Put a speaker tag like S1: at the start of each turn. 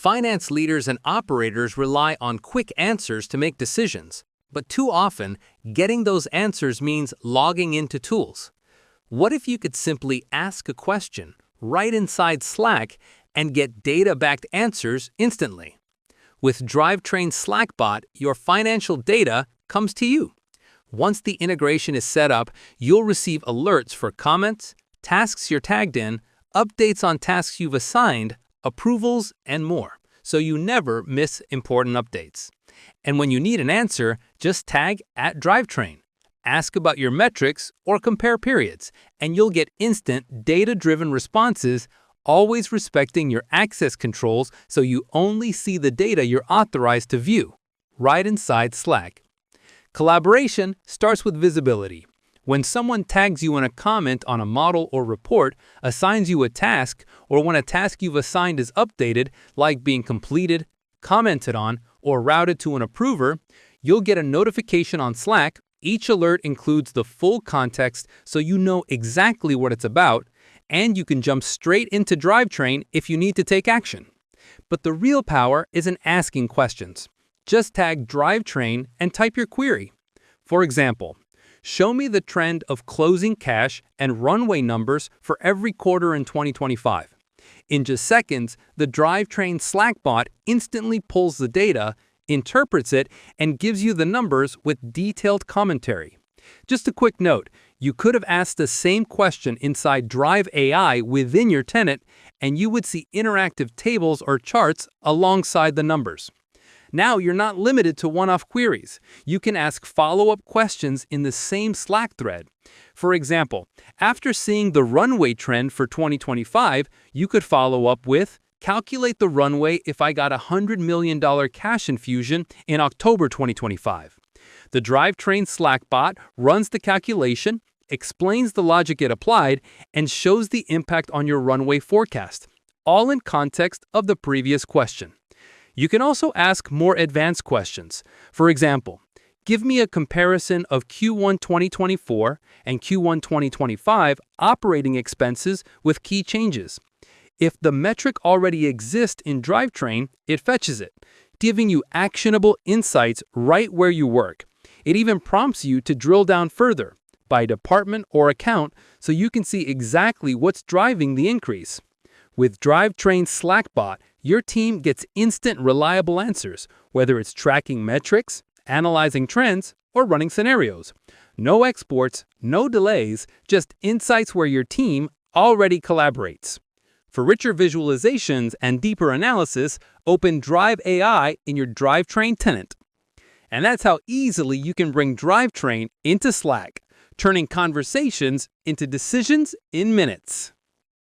S1: Finance leaders and operators rely on quick answers to make decisions, but too often, getting those answers means logging into tools. What if you could simply ask a question right inside Slack and get data-backed answers instantly? With Drivetrain Slackbot, your financial data comes to you. Once the integration is set up, you'll receive alerts for comments, tasks you're tagged in, updates on tasks you've assigned, approvals, and more, so you never miss important updates. And when you need an answer, just tag @Drivetrain. Ask about your metrics or compare periods, and you'll get instant data-driven responses, always respecting your access controls so you only see the data you're authorized to view, right inside Slack. Collaboration starts with visibility. When someone tags you in a comment on a model or report, assigns you a task, or when a task you've assigned is updated, like being completed, commented on, or routed to an approver, you'll get a notification on Slack. Each alert includes the full context so you know exactly what it's about, and you can jump straight into Drivetrain if you need to take action. But the real power is in asking questions. Just tag Drivetrain and type your query. For example, show me the trend of closing cash and runway numbers for every quarter in 2025. In just seconds, the Drivetrain Slackbot instantly pulls the data, interprets it, and gives you the numbers with detailed commentary. Just a quick note, you could have asked the same question inside Drive AI within your tenant, and you would see interactive tables or charts alongside the numbers. Now you're not limited to one-off queries. You can ask follow-up questions in the same Slack thread. For example, after seeing the runway trend for 2025, you could follow up with, calculate the runway if I got a $100 million cash infusion in October 2025. The Drivetrain Slackbot runs the calculation, explains the logic it applied, and shows the impact on your runway forecast, all in context of the previous question. You can also ask more advanced questions. For example, give me a comparison of Q1 2024 and Q1 2025 operating expenses with key changes. If the metric already exists in Drivetrain, it fetches it, giving you actionable insights right where you work. It even prompts you to drill down further, by department or account, so you can see exactly what's driving the increase. With Drivetrain Slackbot, your team gets instant, reliable answers, whether it's tracking metrics, analyzing trends, or running scenarios. No exports, no delays, just insights where your team already collaborates. For richer visualizations and deeper analysis, open Drive AI in your Drivetrain tenant. And that's how easily you can bring Drivetrain into Slack, turning conversations into decisions in minutes.